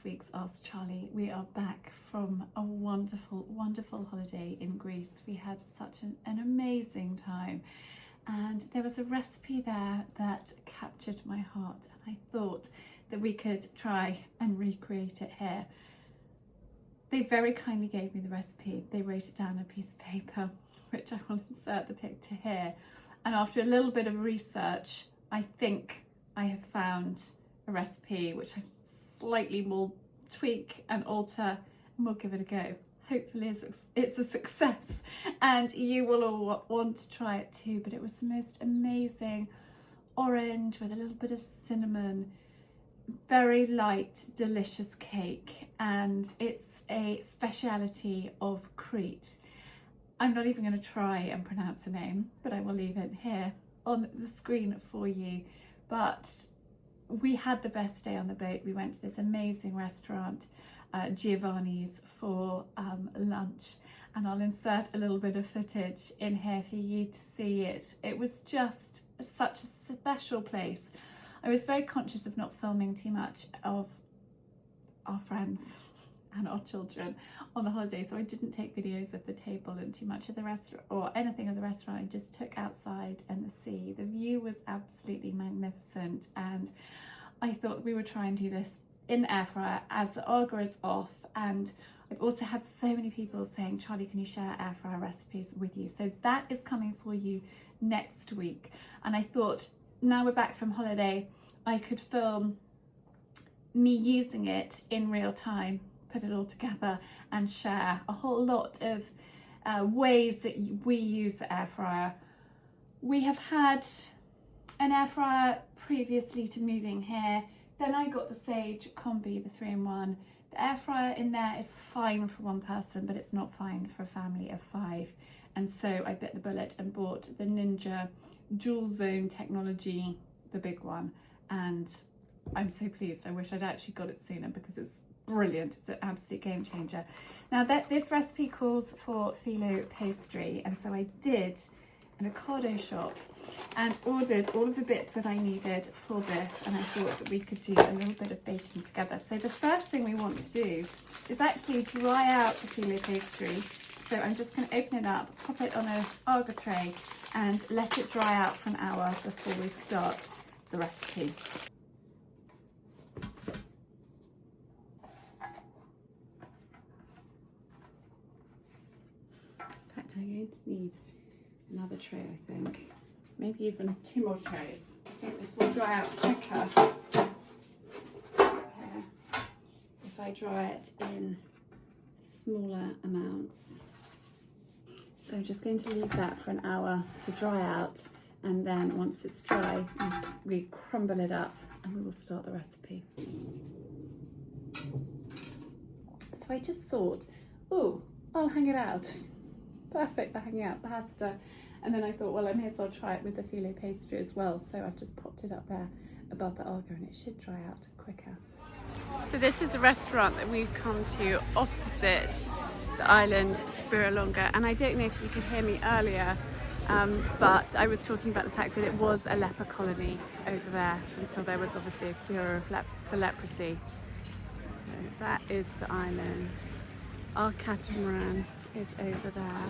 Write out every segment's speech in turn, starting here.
week's Ask Charlie. We are back from a wonderful, wonderful holiday in Greece. We had such an amazing time, and there was a recipe there that captured my heart, and I thought that we could try and recreate it here. They very kindly gave me the recipe. They wrote it down on a piece of paper, which I will insert the picture here. And after a little bit of research, I think I have found a recipe which I slightly will tweak and alter, and we'll give it a go. Hopefully it's a success and you will all want to try it too. But it was the most amazing orange with a little bit of cinnamon, very light, delicious cake, and it's a speciality of Crete. I'm not even going to try and pronounce the name, but I will leave it here on the screen for you. But we had the best day on the boat. We went to this amazing restaurant, Giovanni's, for lunch, and I'll insert a little bit of footage in here for you to see it. It was just such a special place. I was very conscious of not filming too much of our friends and our children on the holiday, so I didn't take videos of the table and too much of the restaurant or anything of the restaurant. I just took outside and the sea. The view was absolutely magnificent, and I thought we would try and do this in the air fryer as the Arga is off. And I've also had so many people saying, Charlie, can you share air fryer recipes with you? So that is coming for you next week. And I thought, now we're back from holiday, I could film me using it in real time, put it all together and share a whole lot of ways that we use the air fryer. We have had an air fryer previously to moving here. Then I got the Sage Combi, the 3-in-1. The air fryer in there is fine for one person, but it's not fine for a family of 5. And so I bit the bullet and bought the Ninja Dual Zone technology, the big one. And I'm so pleased. I wish I'd actually got it sooner because it's brilliant. It's an absolute game changer. Now this recipe calls for filo pastry, and so I did an Ocado shop and ordered all of the bits that I needed for this, and I thought that we could do a little bit of baking together. So the first thing we want to do is actually dry out the filo pastry. So I'm just going to open it up, pop it on an Arga tray and let it dry out for an hour before we start the recipe. In fact, I'm going to need another tray, I think. Maybe even 2 more trays. I think this will dry out quicker if I dry it in smaller amounts. So I'm just going to leave that for an hour to dry out, and then once it's dry, we crumble it up and we will start the recipe. So I just thought, oh, I'll hang it out. Perfect for hanging out pasta. And then I thought, well, I may as well try it with the filo pastry as well. So I've just popped it up there above the Arga, and it should dry out quicker. So this is a restaurant that we've come to opposite the island Spiralonga. And I don't know if you could hear me earlier, but I was talking about the fact that it was a leper colony over there until there was obviously a cure for leprosy. So that is the island. Our catamaran is over there.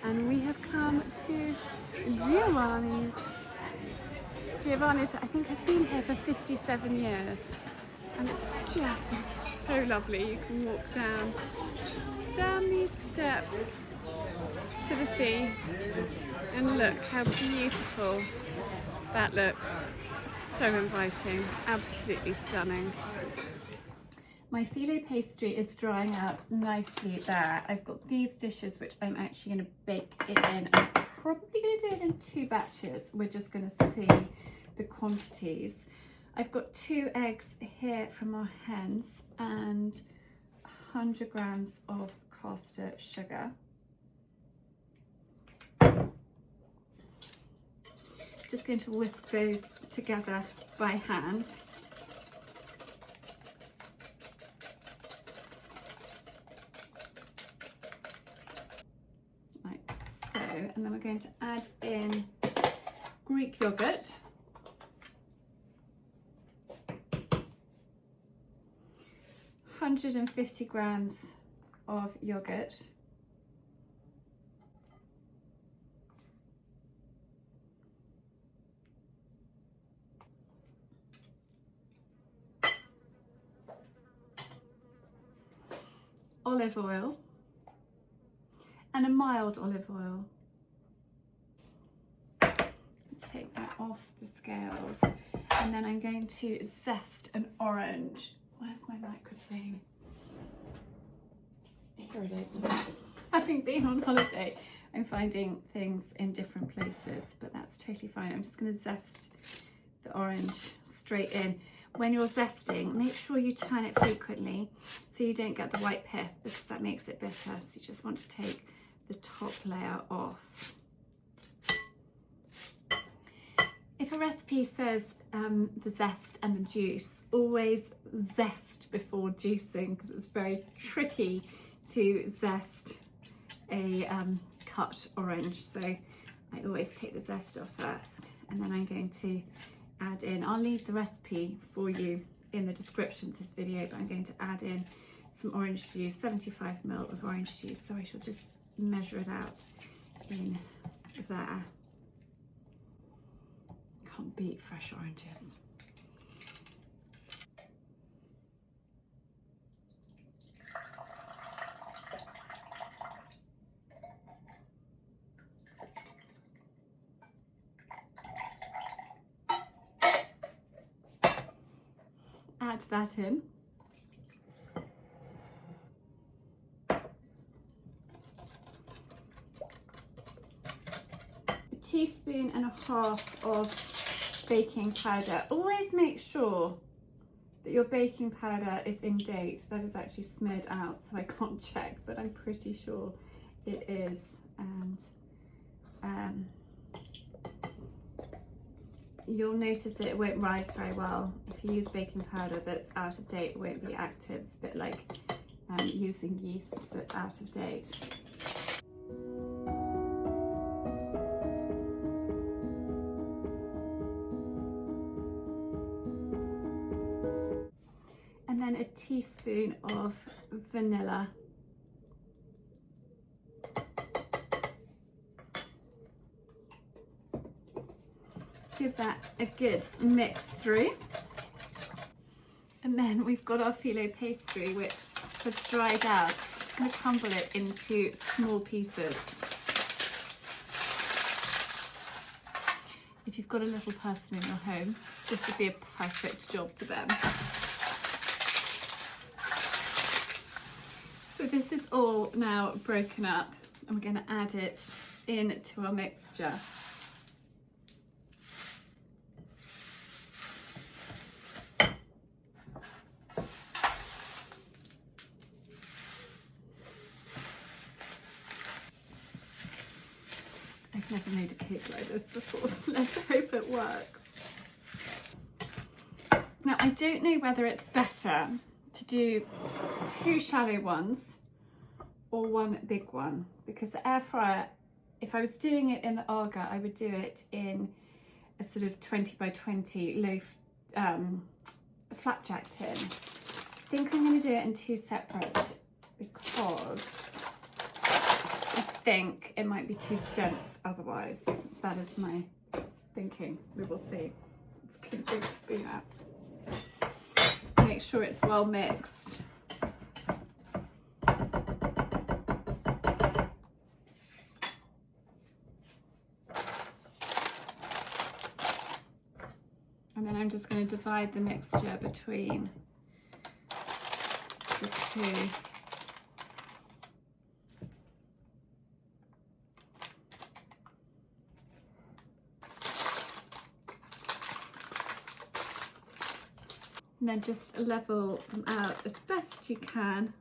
And we have come to Giovanni's. Giovanni's, I think, has been here for 57 years. And it's just so lovely. You can walk down these steps to the sea. And look how beautiful that looks. So inviting, absolutely stunning. My filo pastry is drying out nicely there. I've got these dishes which I'm actually going to bake it in. I'm probably going to do it in 2 batches. We're just going to see the quantities. I've got 2 eggs here from our hens and 100 grams of caster sugar. Just going to whisk those together by hand. And then we're going to add in Greek yogurt, 250 grams of yogurt, olive oil, and a mild olive oil. Take that off the scales, and then I'm going to zest an orange. Where's my microphone? Here it is. Having been on holiday, I'm finding things in different places, but that's totally fine. I'm just going to zest the orange straight in. When you're zesting, make sure you turn it frequently so you don't get the white pith, because that makes it bitter. So you just want to take the top layer off. If a recipe says the zest and the juice, always zest before juicing, because it's very tricky to zest a cut orange. So I always take the zest off first, and then I'm going to add in, I'll leave the recipe for you in the description of this video, but I'm going to add in some orange juice, 75 ml of orange juice. So I shall just measure it out in there. Can't beat fresh oranges. Add that in. A teaspoon and a half of baking powder. Always make sure that your baking powder is in date. That is actually smeared out, so I can't check, but I'm pretty sure it is. And you'll notice it won't rise very well. If you use baking powder that's out of date, it won't be active. It's a bit like using yeast that's out of date. And then a teaspoon of vanilla. Give that a good mix through. And then we've got our filo pastry, which has dried out. I'm just going to crumble it into small pieces. If you've got a little person in your home, this would be a perfect job for them. So this is all now broken up, and we're going to add it into our mixture. I've never made a cake like this before, so let's hope it works. Now, I don't know whether it's better to do 2 shallow ones or 1 big one, because the air fryer, if I was doing it in the Aga, I would do it in a sort of 20 by 20 loaf flapjack tin. I think I'm going to do it in 2 separate, because I think it might be too dense otherwise. That is my thinking. We will see. Let's get a big spoon out. Make sure it's well mixed. And then I'm just going to divide the mixture between the 2. And then just level them out as best you can.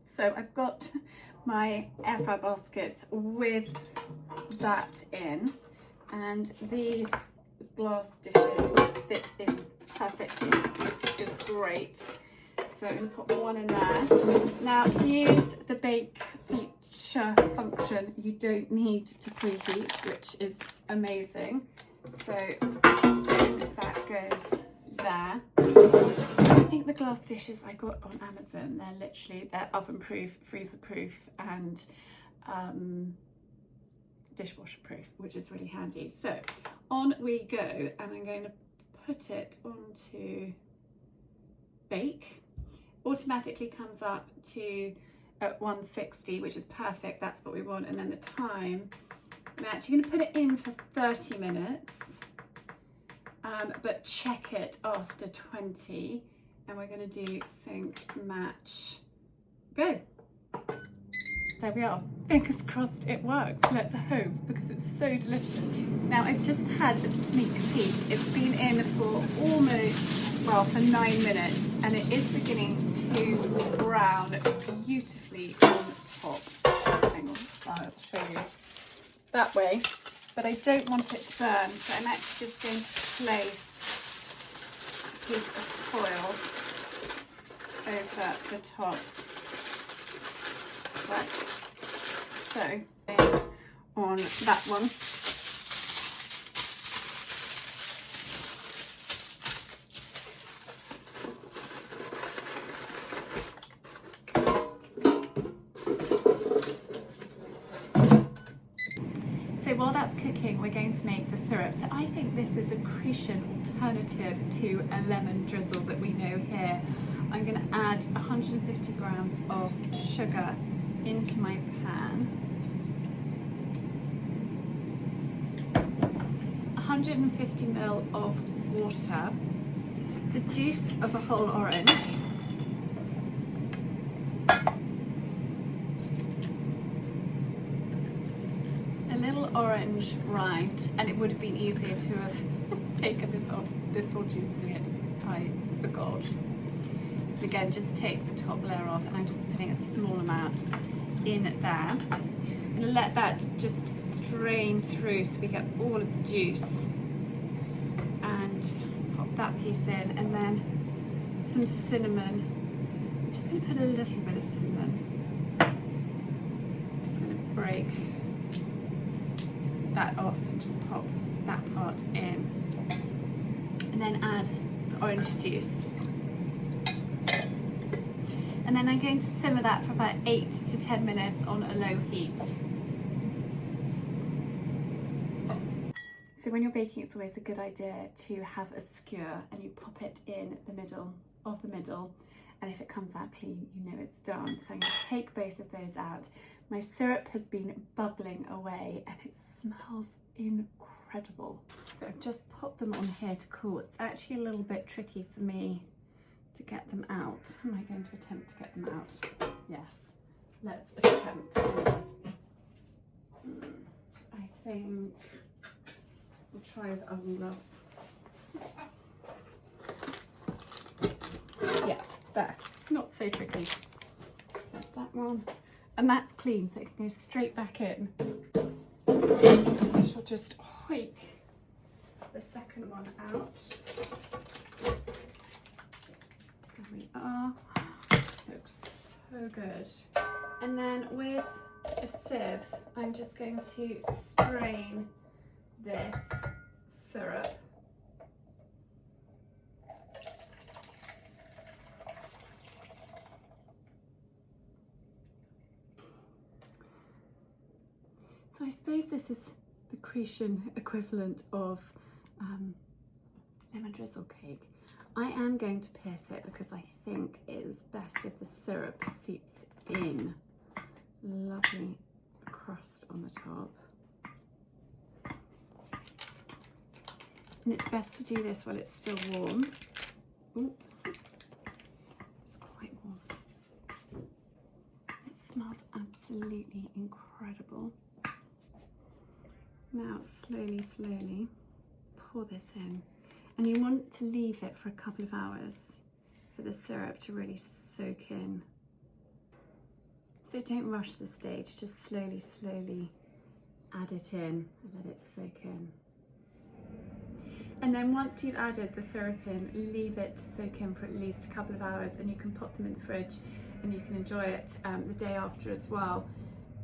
So I've got my air fry baskets with that in, and these glass dishes fit in perfectly, which is great. So I'm going to put one in there. Now, to use the bake feature function, you don't need to preheat, which is amazing. So that goes there. I think the glass dishes I got on Amazon, they're oven proof, freezer proof, and dishwasher proof, which is really handy. So on we go, and I'm going to put it onto bake. Automatically comes up to at 160, which is perfect, that's what we want. And then the time, I'm actually going to put it in for 30 minutes, but check it after 20, and we're going to do sync, match, go. There we are. Fingers crossed it works. Let's hope, because it's so delicious. Now I've just had a sneak peek. It's been in for almost, well, for 9 minutes, and it is beginning to brown beautifully on top. Hang on, I'll show you that way. But I don't want it to burn, so I'm actually just going to place a piece of foil over the top. Right, so on that one. So while that's cooking, we're going to make the syrup. So I think this is a Cretan alternative to a lemon drizzle that we know here. I'm going to add 150 grams of sugar into my pan, 150 ml of water, the juice of a whole orange, a little orange rind, and it would have been easier to have taken this off before juicing it, I forgot. Again, just take the top layer off, and I'm just putting a small amount in there. I'm going to let that just strain through so we get all of the juice, and pop that piece in, and then some cinnamon. I'm just going to put a little bit of cinnamon. Just going to break that off and just pop that part in, and then add the orange juice. And then I'm going to simmer that for about 8 to 10 minutes on a low heat. So when you're baking, it's always a good idea to have a skewer, and you pop it in the middle of the middle, and if it comes out clean, you know it's done. So I'm going to take both of those out. My syrup has been bubbling away, and it smells incredible. So I've just popped them on here to cool. It's actually a little bit tricky for me to get them out. Am I going to attempt to get them out? Yes, let's attempt. I think we'll try with oven gloves. Yeah, there, not so tricky. That's that one, and that's clean, so it can go straight back in. I shall just hoik the second one out. There we are. Looks so good. And then with a sieve, I'm just going to strain this syrup. So I suppose this is the Cretan equivalent of lemon drizzle cake. I am going to pierce it because I think it is best if the syrup seeps in. Lovely crust on the top. And it's best to do this while it's still warm. Ooh, it's quite warm. It smells absolutely incredible. Now slowly, slowly pour this in. And you want to leave it for a couple of hours for the syrup to really soak in. So don't rush the stage, just slowly, slowly add it in and let it soak in. And then once you've added the syrup in, leave it to soak in for at least a couple of hours, and you can pop them in the fridge and you can enjoy it the day after as well.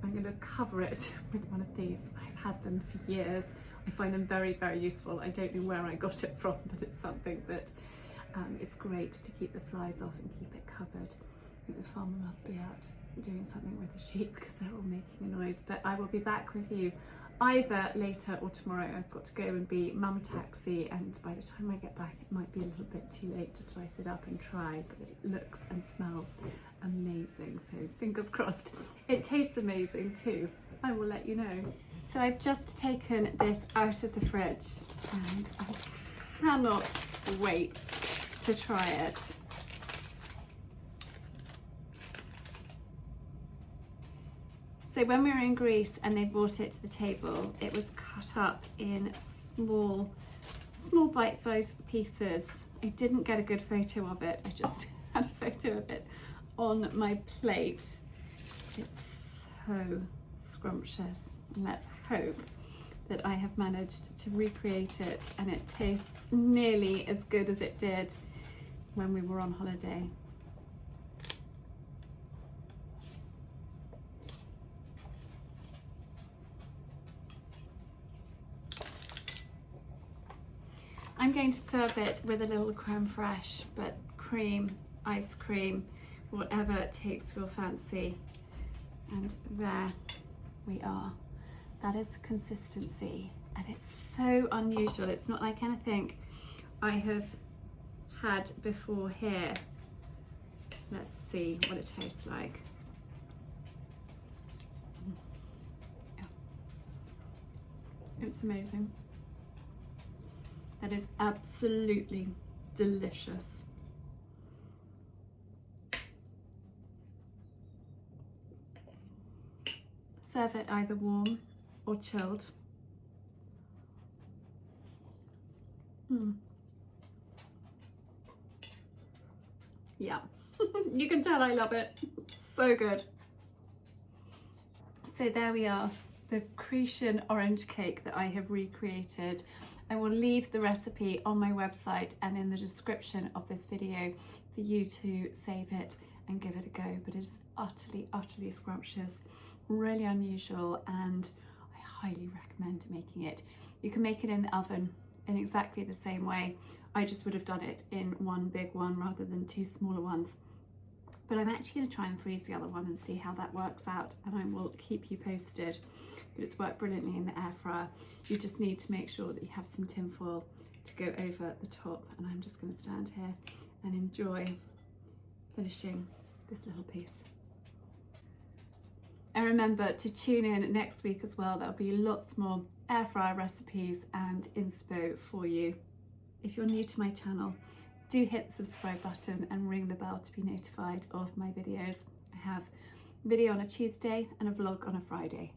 I'm going to cover it with one of these. I've had them for years. I find them very, very useful. I don't know where I got it from, but it's something that It's great to keep the flies off and keep it covered. I think the farmer must be out doing something with the sheep because they're all making a noise. But I will be back with you either later or tomorrow. I've got to go and be mum taxi, and by the time I get back it might be a little bit too late to slice it up and try, but it looks and smells amazing, so fingers crossed. It tastes amazing too. I will let you know. So I've just taken this out of the fridge and I cannot wait to try it. So when we were in Greece and they brought it to the table, it was cut up in small bite-sized pieces. I didn't get a good photo of it. I just had a photo of it on my plate. It's so scrumptious. And let's hope that I have managed to recreate it and it tastes nearly as good as it did when we were on holiday. I'm going to serve it with a little creme fraiche, but cream, ice cream, whatever takes your fancy. And there we are. That is the consistency, and it's so unusual. It's not like anything I have had before here. Let's see what it tastes like. It's amazing. That is absolutely delicious. Serve it either warm or chilled. Yeah, you can tell I love it. So good. So there we are, the Cretan orange cake that I have recreated. I will leave the recipe on my website and in the description of this video for you to save it and give it a go. But it's utterly scrumptious, really unusual, and I highly recommend making it. You can make it in the oven in exactly the same way. I just would have done it in one big one rather than two smaller ones. But I'm actually going to try and freeze the other one and see how that works out, and I will keep you posted. But it's worked brilliantly in the air fryer. You just need to make sure that you have some tin foil to go over the top, and I'm just going to stand here and enjoy finishing this little piece. And remember to tune in next week as well. There'll be lots more air fryer recipes and inspo for you. If you're new to my channel, do hit the subscribe button and ring the bell to be notified of my videos. I have a video on a Tuesday and a vlog on a Friday.